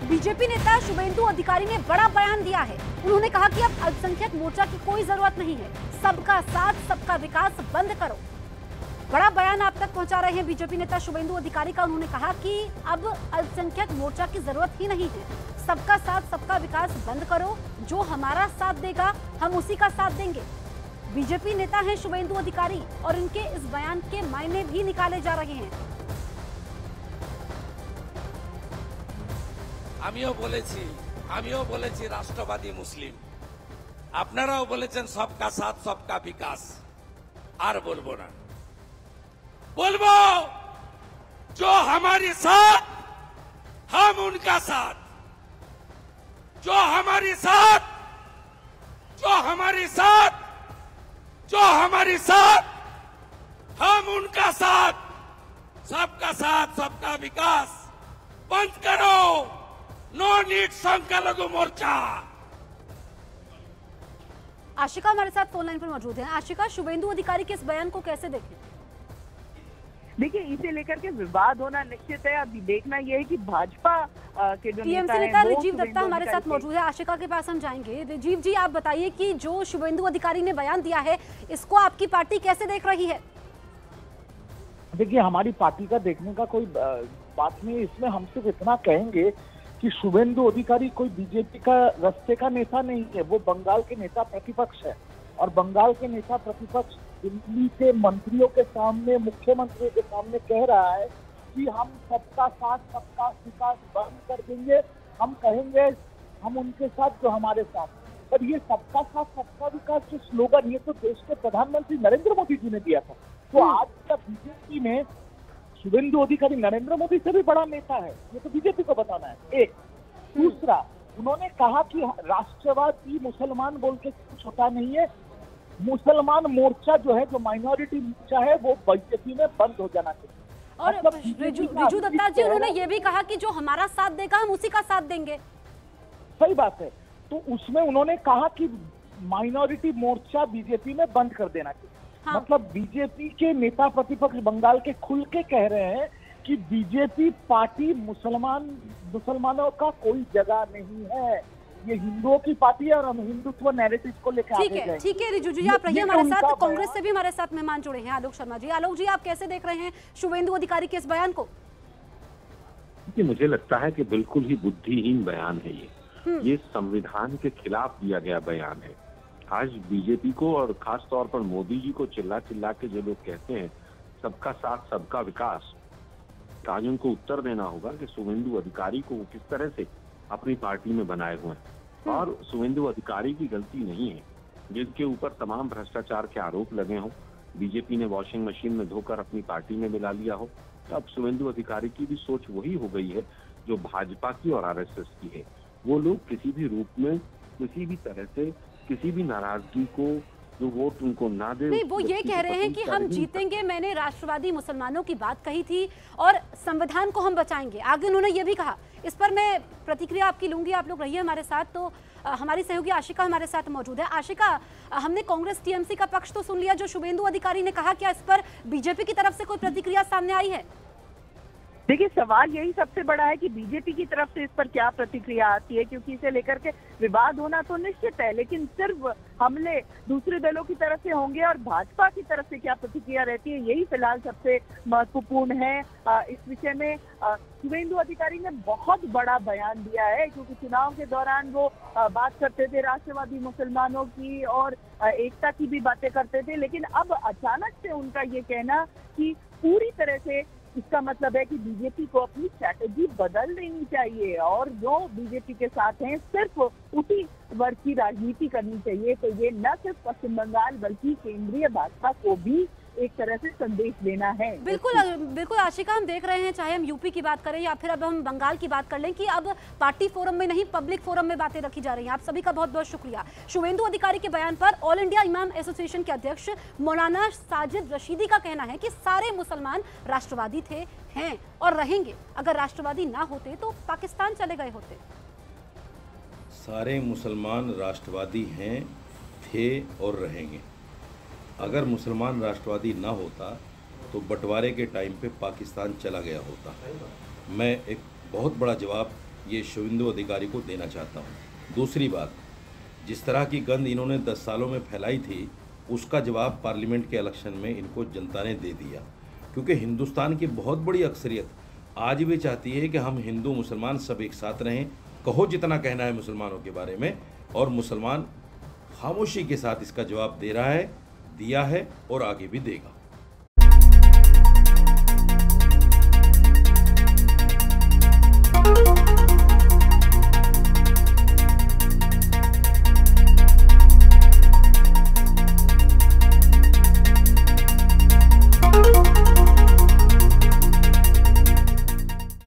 BJP नेता शुभेंदु अधिकारी ने बड़ा बयान दिया है। उन्होंने कहा कि अब अल्पसंख्यक मोर्चा की कोई जरूरत नहीं है, सबका साथ सबका विकास बंद करो। बड़ा बयान आप तक पहुंचा रहे हैं बीजेपी नेता शुभेंदु अधिकारी का। उन्होंने कहा कि अब अल्पसंख्यक मोर्चा की जरूरत ही नहीं है, सबका साथ सबका विकास बंद करो, जो हमारा साथ देगा हम उसी का साथ देंगे। बीजेपी नेता हैं शुभेंदु अधिकारी और इनके इस बयान के मायने भी निकाले जा रहे हैं। আমিও বলেছি রাষ্ট্রবাদী মুসলিম, আপনারাও বলেছেন सबका साथ सबका विकास। আর বলবো না, बोलबो जो हमारे साथ हम उनका साथ, जो हमारे साथ हम उनका साथ, सबका साथ सबका विकास बंद करो, नो नीड संख्यालघु मोर्चा। आशिका हमारे साथ फोन लाइन पर मौजूद है। आशिका, शुभेंदु अधिकारी के इस बयान को कैसे देखें? देखिए, इसे लेकर के विवाद होना निश्चित है। अभी देखना यह है कि भाजपा के जो टीएमसी नेता राजीव दत्ता हमारे साथ मौजूद है। आशिका के पास हम जाएंगे। राजीव जी, आप बताइए कि जो शुभेंदु अधिकारी ने बयान दिया है, इसको आपकी पार्टी कैसे देख रही है? देखिए, हमारी पार्टी का देखने का कोई बात नहीं है। इसमें हम सिर्फ इतना कहेंगे कि शुभेंदु अधिकारी कोई बीजेपी का रास्ते का नेता नहीं है, वो बंगाल के नेता प्रतिपक्ष है। और बंगाल के नेता प्रतिपक्ष दिल्ली के मंत्रियों के सामने, मुख्यमंत्री के सामने कह रहा है कि हम सबका साथ सबका विकास बंद कर देंगे, हम कहेंगे हम उनके साथ जो हमारे साथ। पर ये सबका साथ सबका विकास जो स्लोगन, ये तो देश के प्रधानमंत्री नरेंद्र मोदी जी ने दिया था। तो आज तक बीजेपी में शुभेंदु अधिकारी नरेंद्र मोदी से भी बड़ा नेता है, ये तो बीजेपी को बताना है। एक दूसरा, उन्होंने कहा कि राष्ट्रवादी मुसलमान बोल के कुछ होता नहीं है, मुसलमान मोर्चा जो है, जो माइनॉरिटी मोर्चा है, वो बीजेपी में बंद हो जाना चाहिए। और राजीव दत्ता जी, उन्होंने ये भी कहा कि जो हमारा साथ देगा हम उसी का साथ देंगे। सही बात है। तो उसमें उन्होंने कहा कि माइनॉरिटी मोर्चा बीजेपी में बंद कर देना चाहिए। हाँ। मतलब बीजेपी के नेता प्रतिपक्ष बंगाल के खुल के कह रहे हैं कि बीजेपी पार्टी मुसलमानों का कोई जगह नहीं है, ये हिंदुओं की पार्टी है और हम हिंदुत्व नैरेटिव को लेकर आगे जाएंगे। ठीक है रिजू जी, आप रहिए हमारे साथ। कांग्रेस से भी हमारे साथ मेहमान जुड़े हैं, आलोक शर्मा जी। आलोक जी, आप कैसे देख रहे हैं शुभेंदु अधिकारी के इस बयान को? मुझे लगता है कि बिल्कुल ही बुद्धिहीन बयान है ये संविधान के खिलाफ दिया गया बयान है। आज बीजेपी को और खास तौर पर मोदी जी को चिल्ला चिल्ला के जो लोग कहते हैं सबका साथ सबका विकास, आज उनको उत्तर देना होगा कि शुभेंदु अधिकारी को वो किस तरह से अपनी पार्टी में बनाए हुए हैं। और शुभेंदु अधिकारी की गलती नहीं है, जिनके ऊपर तमाम भ्रष्टाचार के आरोप लगे हों, बीजेपी ने वॉशिंग मशीन में धोकर अपनी पार्टी में मिला लिया हो। तो अब शुभेंदु अधिकारी की भी सोच वही हो गई है जो भाजपा की और आरएसएस की है। वो लोग किसी भी रूप में, किसी भी तरह से, किसी भी नाराजगी को, जो वोट उनको ना दे, नहीं, वो ये कह रहे हैं कि हम जीतेंगे। मैंने राष्ट्रवादी मुसलमानों की बात कही थी और संविधान को हम बचाएंगे, आगे उन्होंने ये भी कहा। इस पर मैं प्रतिक्रिया आपकी लूंगी, आप लोग रहिए हमारे साथ। तो हमारी सहयोगी आशिका हमारे साथ मौजूद है। आशिका, हमने कांग्रेस टीएमसी का पक्ष तो सुन लिया, जो शुभेंदु अधिकारी ने कहा, क्या इस पर बीजेपी की तरफ से कोई प्रतिक्रिया सामने आई है? देखिए, सवाल यही सबसे बड़ा है कि बीजेपी की तरफ से इस पर क्या प्रतिक्रिया आती है, क्योंकि इसे लेकर के विवाद होना तो निश्चित है, लेकिन सिर्फ हमले दूसरे दलों की तरफ से होंगे और भाजपा की तरफ से क्या प्रतिक्रिया रहती है, यही फिलहाल सबसे महत्वपूर्ण है। इस विषय में शुभेंदु अधिकारी ने बहुत बड़ा बयान दिया है, क्योंकि चुनाव के दौरान वो बात करते थे राष्ट्रवादी मुसलमानों की और एकता की भी बातें करते थे, लेकिन अब अचानक से उनका ये कहना कि पूरी तरह से, इसका मतलब है कि बीजेपी को अपनी स्ट्रैटेजी बदल देनी चाहिए और जो बीजेपी के साथ हैं सिर्फ उसी वर्ग की राजनीति करनी चाहिए। तो ये न सिर्फ पश्चिम बंगाल बल्कि केंद्रीय भाजपा को भी एक तरह से संदेश देना है। बिल्कुल आशिका, हम देख रहे हैं, चाहे हम यूपी की बात करें या फिर अब हम बंगाल की बात कर लें, कि अब पार्टी फोरम में नहीं पब्लिक फोरम में बातें रखी जा रही हैं। आप सभी का बहुत बहुत शुक्रिया। शुभेंदु अधिकारी के बयान पर ऑल इंडिया इमाम एसोसिएशन के अध्यक्ष मौलाना साजिद रशीदी का कहना है कि सारे मुसलमान राष्ट्रवादी थे, हैं और रहेंगे। अगर राष्ट्रवादी ना होते तो पाकिस्तान चले गए होते। सारे मुसलमान राष्ट्रवादी हैं, थे और रहेंगे। अगर मुसलमान राष्ट्रवादी ना होता तो बंटवारे के टाइम पे पाकिस्तान चला गया होता। मैं एक बहुत बड़ा जवाब ये शुभेंदु अधिकारी को देना चाहता हूँ। दूसरी बात, जिस तरह की गंद इन्होंने 10 सालों में फैलाई थी, उसका जवाब पार्लियामेंट के इलेक्शन में इनको जनता ने दे दिया, क्योंकि हिंदुस्तान की बहुत बड़ी अक्सरियत आज भी चाहती है कि हम हिंदू मुसलमान सब एक साथ रहें, कहो जितना कहना है मुसलमानों के बारे में, और मुसलमान खामोशी के साथ इसका जवाब दे रहा है, दिया है और आगे भी देगा।